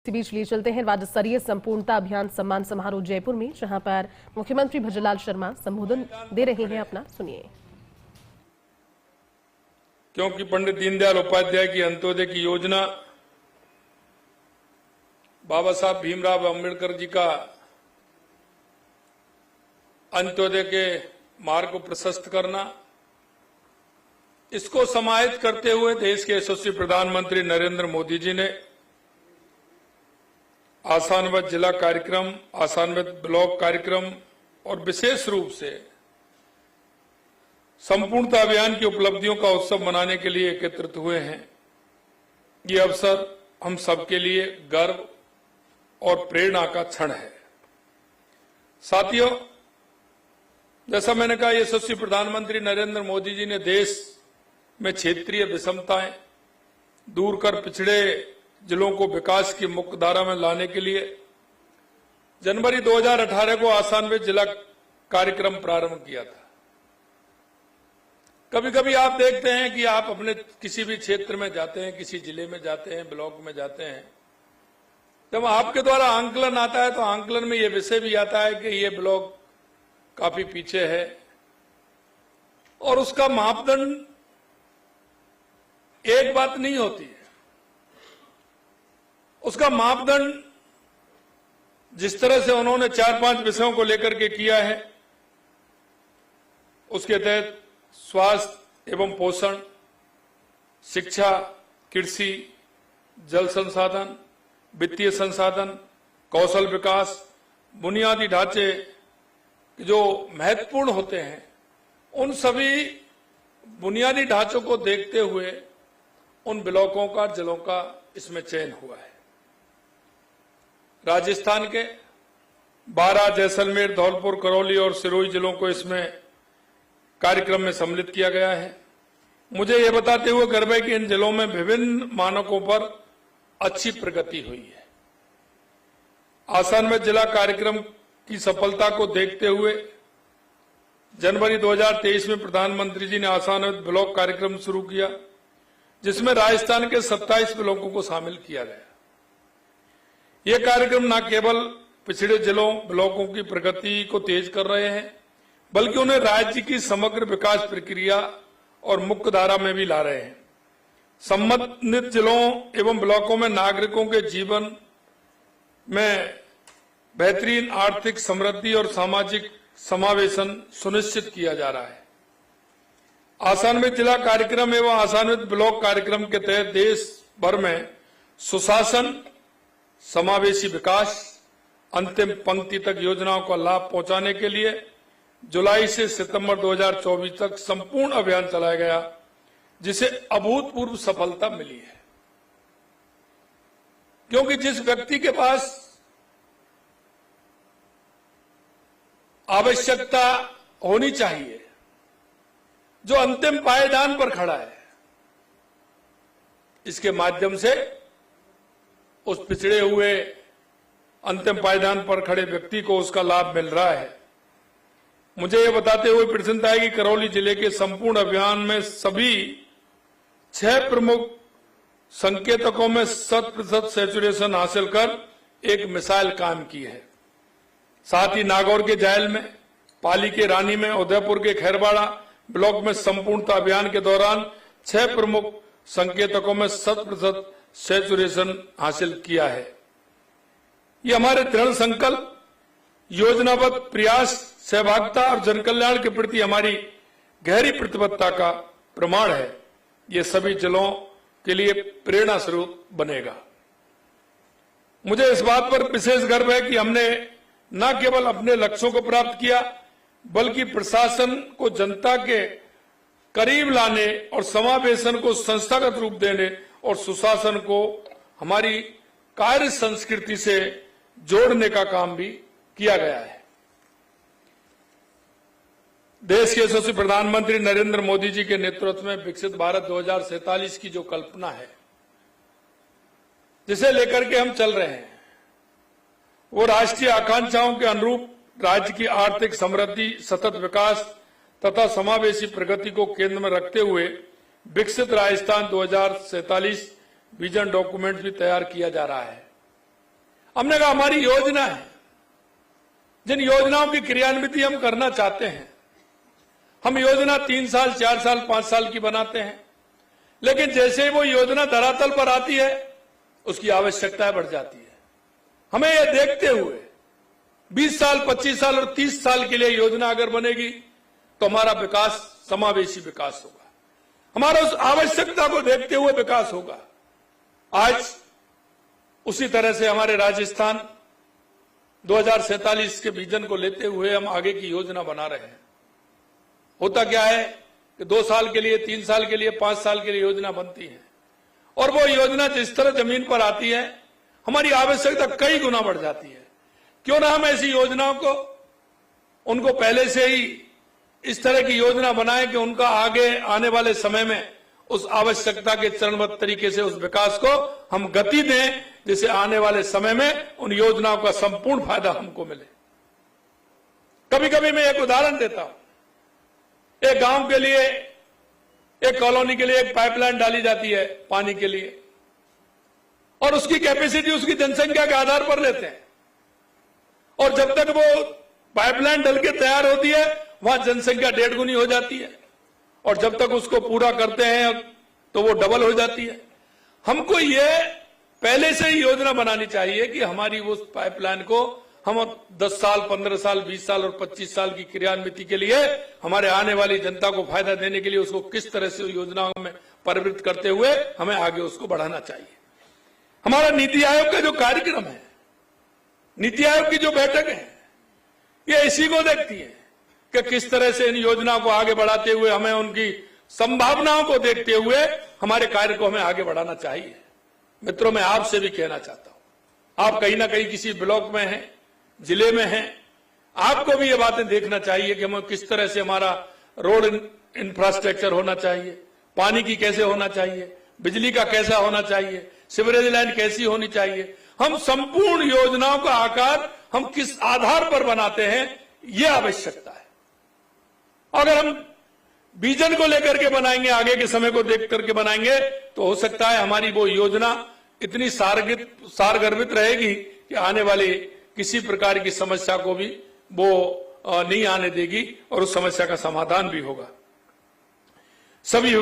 इसी बीच लिए चलते हैं राज्य स्तरीय संपूर्णता अभियान सम्मान समारोह जयपुर में, जहां पर मुख्यमंत्री भजनलाल शर्मा संबोधन दे रहे हैं अपना। सुनिए। क्योंकि पंडित दीनदयाल उपाध्याय की अंत्योदय की योजना, बाबा साहब भीमराव अंबेडकर जी का अंत्योदय के मार्ग को प्रशस्त करना, इसको समाहित करते हुए देश के यशस्वी प्रधानमंत्री नरेंद्र मोदी जी ने आसानवत जिला कार्यक्रम, आसानवत ब्लॉक कार्यक्रम और विशेष रूप से संपूर्णता अभियान की उपलब्धियों का उत्सव मनाने के लिए एकत्रित हुए हैं। ये अवसर हम सबके लिए गर्व और प्रेरणा का क्षण है। साथियों, जैसा मैंने कहा, यशस्वी प्रधानमंत्री नरेंद्र मोदी जी ने देश में क्षेत्रीय विषमताएं दूर कर पिछड़े जिलों को विकास की मुख्य धारा में लाने के लिए जनवरी 2018 को आसानवत जिला कार्यक्रम प्रारंभ किया था। कभी कभी आप देखते हैं कि आप अपने किसी भी क्षेत्र में जाते हैं, किसी जिले में जाते हैं, ब्लॉक में जाते हैं, जब आपके द्वारा आंकलन आता है तो आंकलन में यह विषय भी आता है कि ये ब्लॉक काफी पीछे है, और उसका मापदंड एक बात नहीं होती है। उसका मापदंड जिस तरह से उन्होंने 4-5 विषयों को लेकर के किया है, उसके तहत स्वास्थ्य एवं पोषण, शिक्षा, कृषि, जल संसाधन, वित्तीय संसाधन, कौशल विकास, बुनियादी ढांचे जो महत्वपूर्ण होते हैं, उन सभी बुनियादी ढांचों को देखते हुए उन ब्लॉकों का, जिलों का इसमें चयन हुआ है। राजस्थान के 12, जैसलमेर, धौलपुर, करौली और सिरोही जिलों को इसमें कार्यक्रम में सम्मिलित किया गया है। मुझे यह बताते हुए गर्व है कि इन जिलों में विभिन्न मानकों पर अच्छी प्रगति हुई है। आसानवत जिला कार्यक्रम की सफलता को देखते हुए जनवरी 2023 में प्रधानमंत्री जी ने आसानवत ब्लॉक कार्यक्रम शुरू किया, जिसमें राजस्थान के 27 ब्लॉकों को शामिल किया गया। ये कार्यक्रम न केवल पिछड़े जिलों, ब्लॉकों की प्रगति को तेज कर रहे हैं, बल्कि उन्हें राज्य की समग्र विकास प्रक्रिया और मुख्य धारा में भी ला रहे हैं। संबंधित जिलों एवं ब्लॉकों में नागरिकों के जीवन में बेहतरीन आर्थिक समृद्धि और सामाजिक समावेशन सुनिश्चित किया जा रहा है। आसानवत जिला कार्यक्रम एवं आसानवत ब्लॉक कार्यक्रम के तहत देश भर में सुशासन, समावेशी विकास, अंतिम पंक्ति तक योजनाओं का लाभ पहुंचाने के लिए जुलाई से सितंबर 2024 तक संपूर्ण अभियान चलाया गया, जिसे अभूतपूर्व सफलता मिली है। क्योंकि जिस व्यक्ति के पास आवश्यकता होनी चाहिए, जो अंतिम पायदान पर खड़ा है, इसके माध्यम से उस पिछड़े हुए अंतिम पायदान पर खड़े व्यक्ति को उसका लाभ मिल रहा है। मुझे यह बताते हुए प्रसन्नता है कि करौली जिले के संपूर्ण अभियान में सभी 6 प्रमुख संकेतकों में 100% सैचुरेशन हासिल कर एक मिसाल कायम की है। साथ ही नागौर के जायल में, पाली के रानी में, उदयपुर के खैरवाड़ा ब्लॉक में संपूर्णता अभियान के दौरान 6 प्रमुख संकेतकों में 100% सैचुरेशन हासिल किया है। ये हमारे दृढ़ संकल्प, योजनाबद्ध प्रयास, सहभागिता और जनकल्याण के प्रति हमारी गहरी प्रतिबद्धता का प्रमाण है। ये सभी जिलों के लिए प्रेरणा स्वरूप बनेगा। मुझे इस बात पर विशेष गर्व है कि हमने न केवल अपने लक्ष्यों को प्राप्त किया, बल्कि प्रशासन को जनता के करीब लाने और समावेशन को संस्थागत रूप देने और सुशासन को हमारी कार्य संस्कृति से जोड़ने का काम भी किया गया है। देश के यशस्वी प्रधानमंत्री नरेंद्र मोदी जी के नेतृत्व में विकसित भारत 2047 की जो कल्पना है, जिसे लेकर के हम चल रहे हैं, वो राष्ट्रीय आकांक्षाओं के अनुरूप राज्य की आर्थिक समृद्धि, सतत विकास तथा समावेशी प्रगति को केंद्र में रखते हुए विकसित राजस्थान 2047 विजन डॉक्यूमेंट भी तैयार किया जा रहा है। हमने कहा हमारी योजना है, जिन योजनाओं की क्रियान्वित हम करना चाहते हैं, हम योजना 3 साल 4 साल 5 साल की बनाते हैं, लेकिन जैसे ही वो योजना धरातल पर आती है उसकी आवश्यकताएं बढ़ जाती है। हमें यह देखते हुए 20 साल 25 साल और 30 साल के लिए योजना अगर बनेगी तो हमारा विकास समावेशी विकास होगा, हमारा उस आवश्यकता को देखते हुए विकास होगा। आज उसी तरह से हमारे राजस्थान 2047 के विजन को लेते हुए हम आगे की योजना बना रहे हैं। होता क्या है कि 2 साल के लिए 3 साल के लिए 5 साल के लिए योजना बनती है और वो योजना जिस तरह जमीन पर आती है हमारी आवश्यकता कई गुना बढ़ जाती है। क्यों ना हम ऐसी योजनाओं को उनको पहले से ही इस तरह की योजना बनाएं कि उनका आगे आने वाले समय में उस आवश्यकता के चरणबद्ध तरीके से उस विकास को हम गति दें, जिससे आने वाले समय में उन योजनाओं का संपूर्ण फायदा हमको मिले। कभी कभी मैं एक उदाहरण देता हूं, एक गांव के लिए, एक कॉलोनी के लिए एक पाइपलाइन डाली जाती है पानी के लिए, और उसकी कैपेसिटी उसकी जनसंख्या के आधार पर लेते हैं, और जब तक वो पाइपलाइन डल के तैयार होती है वहां जनसंख्या 1.5 गुनी हो जाती है, और जब तक उसको पूरा करते हैं तो वो डबल हो जाती है। हमको ये पहले से ही योजना बनानी चाहिए कि हमारी उस पाइपलाइन को हम 10 साल 15 साल 20 साल और 25 साल की क्रियान्विति के लिए हमारे आने वाली जनता को फायदा देने के लिए उसको किस तरह से योजनाओं में परिवृत्त करते हुए हमें आगे उसको बढ़ाना चाहिए। हमारा नीति आयोग का जो कार्यक्रम है, नीति आयोग की जो बैठक है, ये इसी को देखती है कि किस तरह से इन योजनाओं को आगे बढ़ाते हुए हमें उनकी संभावनाओं को देखते हुए हमारे कार्य को हमें आगे बढ़ाना चाहिए। मित्रों, मैं आपसे भी कहना चाहता हूं, आप कहीं ना कहीं किसी ब्लॉक में हैं, जिले में हैं, आपको भी ये बातें देखना चाहिए कि हम किस तरह से हमारा रोड इंफ्रास्ट्रक्चर होना चाहिए, पानी की कैसे होना चाहिए, बिजली का कैसा होना चाहिए, सीवरेज लाइन कैसी होनी चाहिए। हम संपूर्ण योजनाओं का आकार हम किस आधार पर बनाते हैं, यह आवश्यकता है। अगर हम विजन को लेकर के बनाएंगे, आगे के समय को देख करके बनाएंगे, तो हो सकता है हमारी वो योजना इतनी सारगर्भित रहेगी कि आने वाले किसी प्रकार की समस्या को भी वो नहीं आने देगी और उस समस्या का समाधान भी होगा। सभी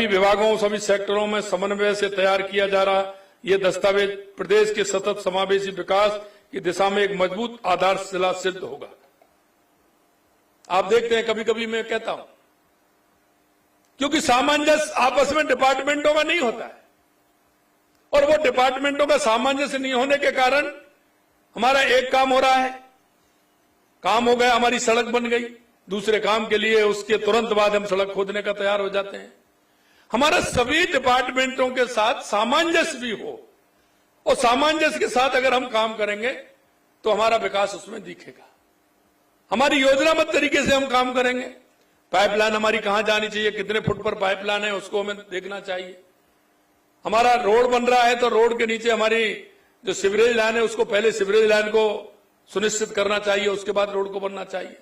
विभागों सभी सेक्टरों में समन्वय से तैयार किया जा रहा ये दस्तावेज प्रदेश के सतत समावेशी विकास की दिशा में एक मजबूत आधारशिला सिद्ध होगा। आप देखते हैं, कभी कभी मैं कहता हूं, क्योंकि सामंजस्य आपस में डिपार्टमेंटों का नहीं होता है, और वो डिपार्टमेंटों का सामंजस्य नहीं होने के कारण हमारा एक काम हो रहा है, काम हो गया, हमारी सड़क बन गई, दूसरे काम के लिए उसके तुरंत बाद हम सड़क खोदने का तैयार हो जाते हैं। हमारा सभी डिपार्टमेंटों के साथ सामंजस्य भी हो, और सामंजस्य के साथ अगर हम काम करेंगे तो हमारा विकास उसमें दिखेगा। हमारी योजनाबद्ध तरीके से हम काम करेंगे। पाइपलाइन हमारी कहां जानी चाहिए, कितने फुट पर पाइपलाइन है, उसको हमें देखना चाहिए। हमारा रोड बन रहा है तो रोड के नीचे हमारी जो सीवरेज लाइन है उसको पहले सीवरेज लाइन को सुनिश्चित करना चाहिए, उसके बाद रोड को बनना चाहिए।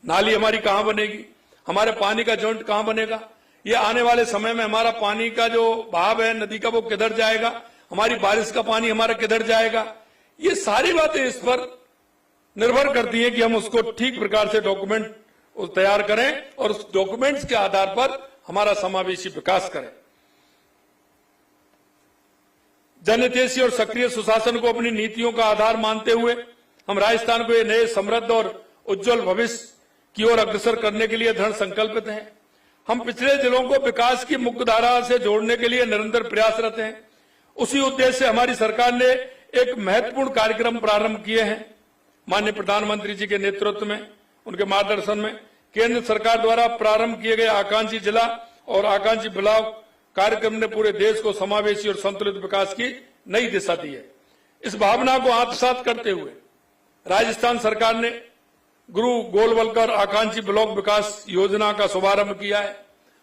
नाली हमारी कहां बनेगी, हमारे पानी का जॉइंट कहां बनेगा, ये आने वाले समय में हमारा पानी का जो बहाव है नदी का वो किधर जाएगा, हमारी बारिश का पानी हमारा किधर जाएगा, ये सारी बातें इस पर निर्भर करती है कि हम उसको ठीक प्रकार से डॉक्यूमेंट तैयार करें और उस डॉक्यूमेंट्स के आधार पर हमारा समावेशी विकास करें। जनहितैषी और सक्रिय सुशासन को अपनी नीतियों का आधार मानते हुए हम राजस्थान को ये नए समृद्ध और उज्जवल भविष्य की ओर अग्रसर करने के लिए दृढ़ संकल्पित हैं। हम पिछड़े जिलों को विकास की मुख्यधारा से जोड़ने के लिए निरंतर प्रयासरत हैं। उसी उद्देश्य से हमारी सरकार ने एक महत्वपूर्ण कार्यक्रम प्रारंभ किए हैं। माननीय प्रधानमंत्री जी के नेतृत्व में, उनके मार्गदर्शन में केंद्र सरकार द्वारा प्रारंभ किए गए आकांक्षी जिला और आकांक्षी ब्लॉक कार्यक्रम ने पूरे देश को समावेशी और संतुलित विकास की नई दिशा दी है। इस भावना को आत्मसात करते हुए राजस्थान सरकार ने गुरु गोलवलकर आकांक्षी ब्लॉक विकास योजना का शुभारंभ किया है,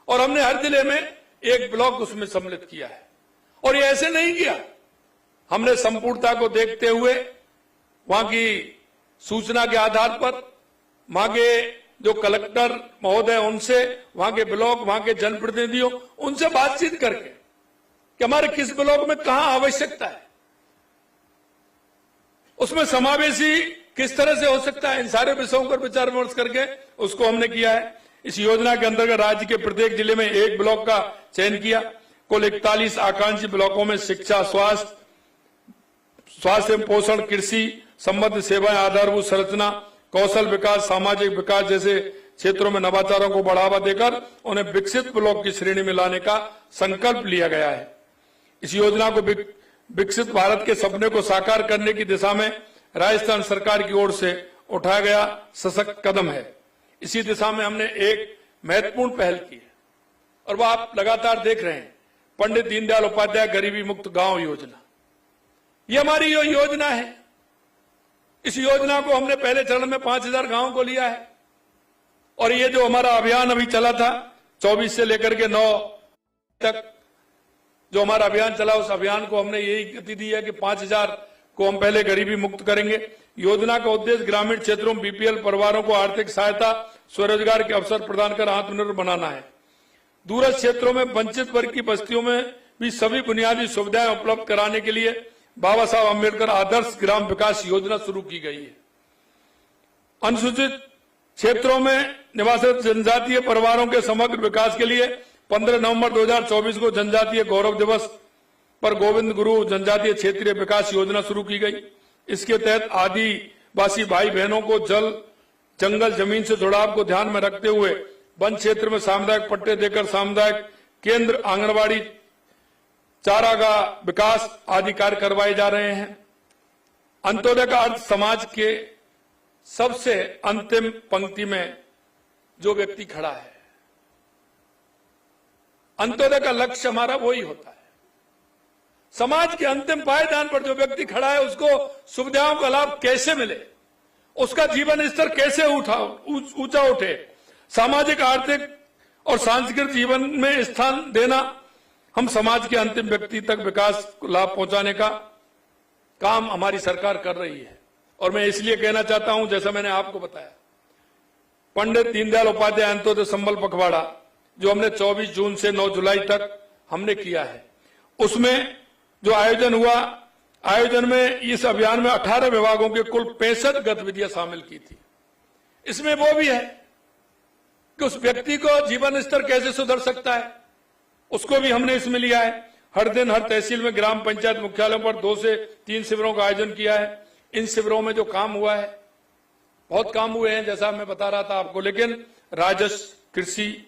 और हमने हर जिले में एक ब्लॉक उसमें सम्मिलित किया है। और ये ऐसे नहीं किया, हमने संपूर्णता को देखते हुए वहां की सूचना के आधार पर वहां के जो कलेक्टर महोदय उनसे, वहां के ब्लॉक, वहां के जनप्रतिनिधियों उनसे बातचीत करके कि हमारे किस ब्लॉक में कहां आवश्यकता है, उसमें समावेशी किस तरह से हो सकता है, इन सारे विषयों पर विचार विमर्श करके उसको हमने किया है। इस योजना के अंतर्गत राज्य के प्रत्येक जिले में एक ब्लॉक का चयन किया। कुल 41 आकांक्षी ब्लॉकों में शिक्षा, स्वास्थ्य एवं पोषण, कृषि संबद्ध सेवाएं, आधारभूत संरचना, कौशल विकास, सामाजिक विकास जैसे क्षेत्रों में नवाचारों को बढ़ावा देकर उन्हें विकसित ब्लॉक की श्रेणी में लाने का संकल्प लिया गया है। इस योजना को विकसित भारत के सपने को साकार करने की दिशा में राजस्थान सरकार की ओर से उठाया गया सशक्त कदम है। इसी दिशा में हमने एक महत्वपूर्ण पहल की है और वो आप लगातार देख रहे हैं, पंडित दीनदयाल उपाध्याय गरीबी मुक्त गांव योजना। ये हमारी योजना है। इस योजना को हमने पहले चरण में 5000 गांवों को लिया है और ये जो हमारा अभियान अभी चला था 24 से लेकर के 9 तक जो हमारा अभियान चला, उस अभियान को हमने यही गति दी है कि 5000 को हम पहले गरीबी मुक्त करेंगे। योजना का उद्देश्य ग्रामीण क्षेत्रों में बीपीएल परिवारों को आर्थिक सहायता, स्वरोजगार के अवसर प्रदान कर आत्मनिर्भर बनाना है। दूरस्थ क्षेत्रों में वंचित वर्ग की बस्तियों में भी सभी बुनियादी सुविधाएं उपलब्ध कराने के लिए बाबा साहब अम्बेडकर आदर्श ग्राम विकास योजना शुरू की गई है। अनुसूचित क्षेत्रों में निवासित जनजातीय परिवारों के समग्र विकास के लिए 15 नवंबर 2024 को जनजातीय गौरव दिवस पर गोविंद गुरु जनजातीय क्षेत्रीय विकास योजना शुरू की गई। इसके तहत आदिवासी भाई बहनों को जल, जंगल, जमीन से जुड़ाव को ध्यान में रखते हुए वन क्षेत्र में सामुदायिक पट्टे देकर सामुदायिक केंद्र, आंगनबाड़ी, चारागाह विकास आदि कार्य करवाए जा रहे हैं। अंत्योदय का अर्थ समाज के सबसे अंतिम पंक्ति में जो व्यक्ति खड़ा है, अंत्योदय का लक्ष्य हमारा वही होता है। समाज के अंतिम पायदान पर जो व्यक्ति खड़ा है उसको सुविधाओं का लाभ कैसे मिले, उसका जीवन स्तर कैसे ऊंचा उठे, सामाजिक, आर्थिक और सांस्कृतिक जीवन में स्थान देना, हम समाज के अंतिम व्यक्ति तक विकास को लाभ पहुंचाने का काम हमारी सरकार कर रही है। और मैं इसलिए कहना चाहता हूं, जैसा मैंने आपको बताया, पंडित दीनदयाल उपाध्याय अंत्योदय संबल पखवाड़ा जो हमने 24 जून से 9 जुलाई तक हमने किया है, उसमें जो आयोजन हुआ, आयोजन में इस अभियान में 18 विभागों के कुल 65 गतिविधियां शामिल की थी। इसमें वो भी है कि उस व्यक्ति को जीवन स्तर कैसे सुधर सकता है, उसको भी हमने इसमें लिया है। हर दिन हर तहसील में ग्राम पंचायत मुख्यालयों पर 2 से 3 शिविरों का आयोजन किया है। इन शिविरों में जो काम हुआ है, बहुत काम हुए हैं जैसा मैं बता रहा था आपको, लेकिन राजस्व, कृषि,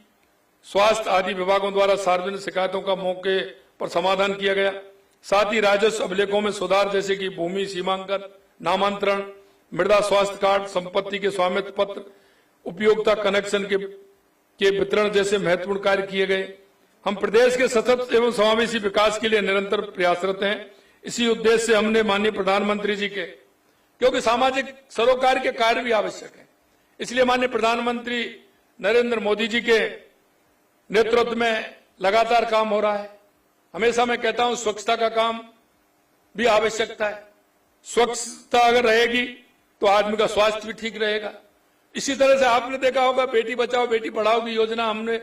स्वास्थ्य आदि विभागों द्वारा सार्वजनिक शिकायतों का मौके पर समाधान किया गया। साथ ही राजस्व अभिलेखों में सुधार जैसे कि भूमि सीमांकन, नामांतरण, मृदा स्वास्थ्य कार्ड, संपत्ति के स्वामित्व पत्र, उपयोगिता कनेक्शन के वितरण जैसे महत्वपूर्ण कार्य किए गए। हम प्रदेश के सतत एवं समावेशी विकास के लिए निरंतर प्रयासरत हैं। इसी उद्देश्य से हमने माननीय प्रधानमंत्री जी के, क्योंकि सामाजिक सरोकार के कार्य भी आवश्यक है, इसलिए माननीय प्रधानमंत्री नरेंद्र मोदी जी के नेतृत्व में लगातार काम हो रहा है। हमेशा मैं कहता हूं स्वच्छता का काम भी आवश्यकता है। स्वच्छता अगर रहेगी तो आदमी का स्वास्थ्य भी ठीक रहेगा। इसी तरह से आपने देखा होगा बेटी बचाओ बेटी पढ़ाओ की योजना हमने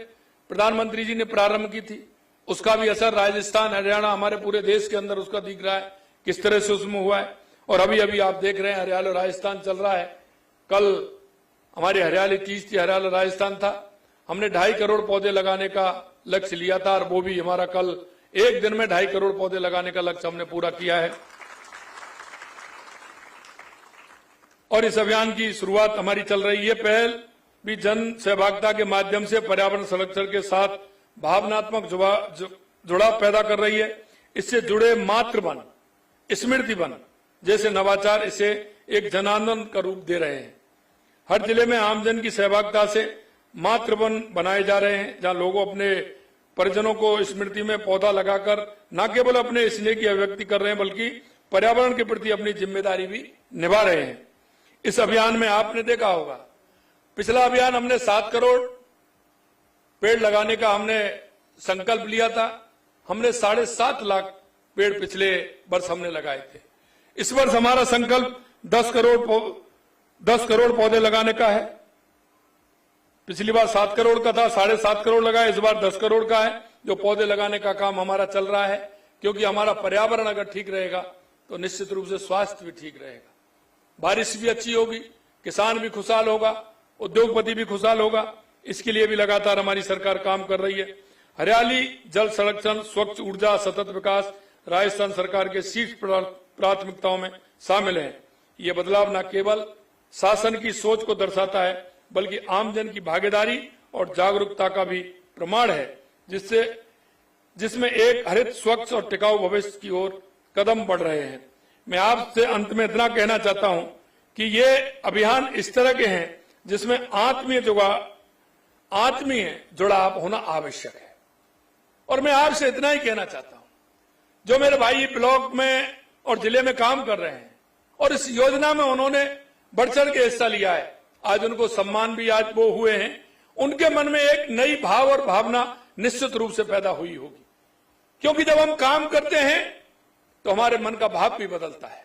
प्रधानमंत्री जी ने प्रारंभ की थी, उसका भी असर राजस्थान, हरियाणा, हमारे पूरे देश के अंदर उसका दिख रहा है किस तरह से उसमें हुआ है। और अभी अभी आप देख रहे हैं हरियाणा राजस्थान चल रहा है। कल हमारी हरियाली तीज थी, हरियाणा राजस्थान था। हमने 2.5 करोड़ पौधे लगाने का लक्ष्य लिया था और वो भी हमारा कल एक दिन में 2.5 करोड़ पौधे लगाने का लक्ष्य हमने पूरा किया है। और इस अभियान की शुरुआत हमारी चल रही है। पहल भी जन सहभागिता के माध्यम से पर्यावरण संरक्षण के साथ भावनात्मक जुड़ाव पैदा कर रही है। इससे जुड़े मातृवन, स्मृति वन जैसे नवाचार इसे एक जन आंदोलन का रूप दे रहे हैं। हर जिले में आमजन की सहभागिता से मातृवन बनाए जा रहे हैं, जहां लोगों अपने परिजनों को स्मृति में पौधा लगाकर न केवल अपने स्नेह की अभिव्यक्ति कर रहे हैं बल्कि पर्यावरण के प्रति अपनी जिम्मेदारी भी निभा रहे हैं। इस अभियान में आपने देखा होगा, पिछला अभियान हमने 7 करोड़ पेड़ लगाने का हमने संकल्प लिया था। हमने 7.5 लाख पेड़ पिछले वर्ष हमने लगाए थे। इस वर्ष हमारा संकल्प 10 करोड़ पौधे लगाने का है। पिछली बार 7 करोड़ का था, 7.5 करोड़ लगाए, इस बार 10 करोड़ का है जो पौधे लगाने का काम हमारा चल रहा है। क्योंकि हमारा पर्यावरण अगर ठीक रहेगा तो निश्चित रूप से स्वास्थ्य भी ठीक रहेगा। बारिश भी अच्छी होगी, किसान भी खुशहाल होगा, उद्योगपति भी खुशहाल होगा। इसके लिए भी लगातार हमारी सरकार काम कर रही है। हरियाली, जल संरक्षण, स्वच्छ ऊर्जा, सतत विकास राजस्थान सरकार के शीर्ष प्राथमिकताओं में शामिल है। ये बदलाव न केवल शासन की सोच को दर्शाता है, बल्कि आमजन की भागीदारी और जागरूकता का भी प्रमाण है, जिसमें एक हरित, स्वच्छ और टिकाऊ भविष्य की ओर कदम बढ़ रहे हैं। मैं आपसे अंत में इतना कहना चाहता हूं कि ये अभियान इस तरह के हैं जिसमें आत्मीय जुड़ाव होना आवश्यक है। और मैं आपसे इतना ही कहना चाहता हूं, जो मेरे भाई ब्लॉक में और जिले में काम कर रहे हैं और इस योजना में उन्होंने बढ़ चढ़ के हिस्सा लिया है, आज उनको सम्मान भी आज वो हुए हैं, उनके मन में एक नई भाव और भावना निश्चित रूप से पैदा हुई होगी। क्योंकि जब हम काम करते हैं तो हमारे मन का भाव भी बदलता है,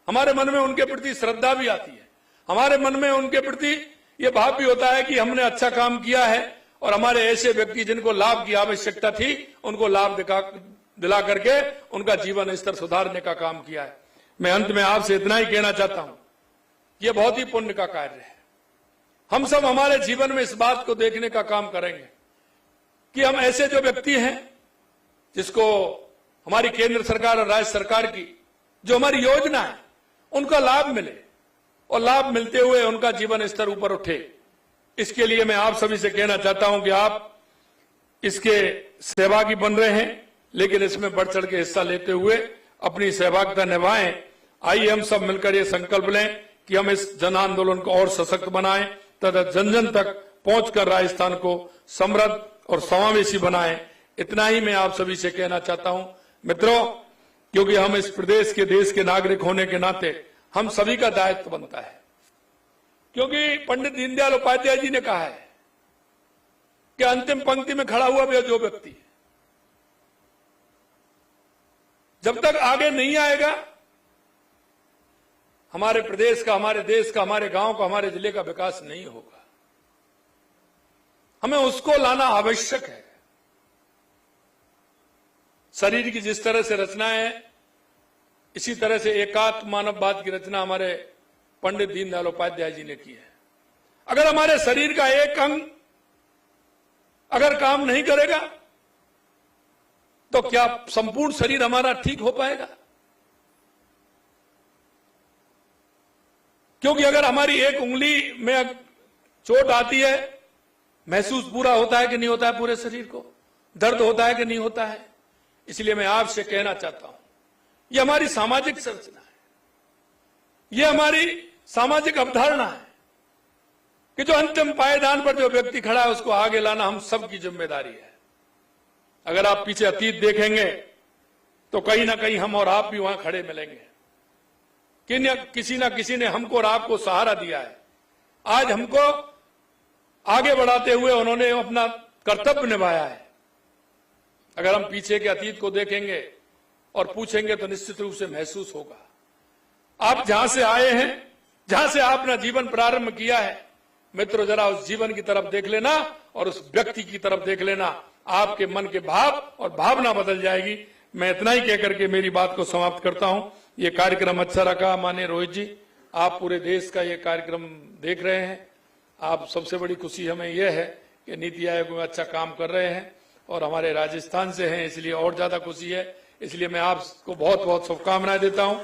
हमारे मन में उनके प्रति श्रद्धा भी आती है, हमारे मन में उनके प्रति ये भाव भी होता है कि हमने अच्छा काम किया है और हमारे ऐसे व्यक्ति जिनको लाभ की आवश्यकता थी उनको लाभ दिला करके उनका जीवन स्तर सुधारने का काम किया है। मैं अंत में आपसे इतना ही कहना चाहता हूं, यह बहुत ही पुण्य का कार्य है। हम सब हमारे जीवन में इस बात को देखने का काम करेंगे कि हम ऐसे जो व्यक्ति हैं जिसको हमारी केंद्र सरकार और राज्य सरकार की जो हमारी योजना है उनका लाभ मिले और लाभ मिलते हुए उनका जीवन स्तर ऊपर उठे। इसके लिए मैं आप सभी से कहना चाहता हूं कि आप इसके सहभागी बन रहे हैं, लेकिन इसमें बढ़ चढ़ के हिस्सा लेते हुए अपनी सहभागिता निभाएं। आइए हम सब मिलकर ये संकल्प लें कि हम इस जन आंदोलन को और सशक्त बनाएं तथा जन जन तक पहुंचकर राजस्थान को समृद्ध और समावेशी बनाएं। इतना ही मैं आप सभी से कहना चाहता हूं मित्रों, क्योंकि हम इस प्रदेश के, देश के नागरिक होने के नाते हम सभी का दायित्व बनता है। क्योंकि पंडित दीनदयाल उपाध्याय जी ने कहा है कि अंतिम पंक्ति में खड़ा हुआ भी जो व्यक्ति जब तक आगे नहीं आएगा, हमारे प्रदेश का, हमारे देश का, हमारे गांव का, हमारे जिले का विकास नहीं होगा। हमें उसको लाना आवश्यक है। शरीर की जिस तरह से रचना है, इसी तरह से एकात्म मानववाद की रचना हमारे पंडित दीनदयाल उपाध्याय जी ने की है। अगर हमारे शरीर का एक अंग अगर काम नहीं करेगा तो क्या संपूर्ण शरीर हमारा ठीक हो पाएगा? क्योंकि अगर हमारी एक उंगली में चोट आती है, महसूस पूरा होता है कि नहीं होता है, पूरे शरीर को दर्द होता है कि नहीं होता है। इसलिए मैं आपसे कहना चाहता हूं, यह हमारी सामाजिक संरचना है, यह हमारी सामाजिक अवधारणा है कि जो अंतिम पायदान पर जो व्यक्ति खड़ा है उसको आगे लाना हम सबकी जिम्मेदारी है। अगर आप पीछे अतीत देखेंगे तो कहीं ना कहीं हम और आप भी वहां खड़े मिलेंगे कि किसी ना किसी ने हमको और आपको सहारा दिया है। आज हमको आगे बढ़ाते हुए उन्होंने अपना कर्तव्य निभाया है। अगर हम पीछे के अतीत को देखेंगे और पूछेंगे तो निश्चित रूप से महसूस होगा। आप जहां से आए हैं, जहां से आपने जीवन प्रारंभ किया है, मित्रों जरा उस जीवन की तरफ देख लेना और उस व्यक्ति की तरफ देख लेना, आपके मन के भाव और भावना बदल जाएगी। मैं इतना ही कहकर के मेरी बात को समाप्त करता हूं। ये कार्यक्रम अच्छा रखा माननीय रोहित जी, आप पूरे देश का ये कार्यक्रम देख रहे हैं। आप सबसे बड़ी खुशी हमें यह है कि नीति आयोग में अच्छा काम कर रहे हैं और हमारे राजस्थान से हैं, इसलिए और ज्यादा खुशी है। इसलिए मैं आपको बहुत बहुत शुभकामनाएं देता हूं।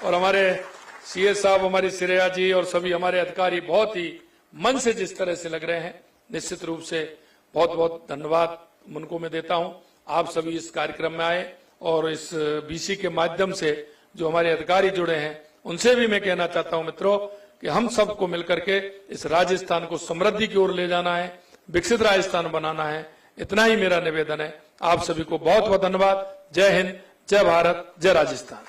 और हमारे सीएस साहब, हमारी श्रेया जी और सभी हमारे अधिकारी बहुत ही मन से जिस तरह से लग रहे हैं, निश्चित रूप से बहुत बहुत धन्यवाद उनको मैं देता हूं। आप सभी इस कार्यक्रम में आए और इस बीसी के माध्यम से जो हमारे अधिकारी जुड़े हैं उनसे भी मैं कहना चाहता हूं मित्रों कि हम सबको मिलकर के इस राजस्थान को समृद्धि की ओर ले जाना है, विकसित राजस्थान बनाना है। इतना ही मेरा निवेदन है। आप सभी को बहुत बहुत धन्यवाद। जय हिंद, जय भारत, जय राजस्थान।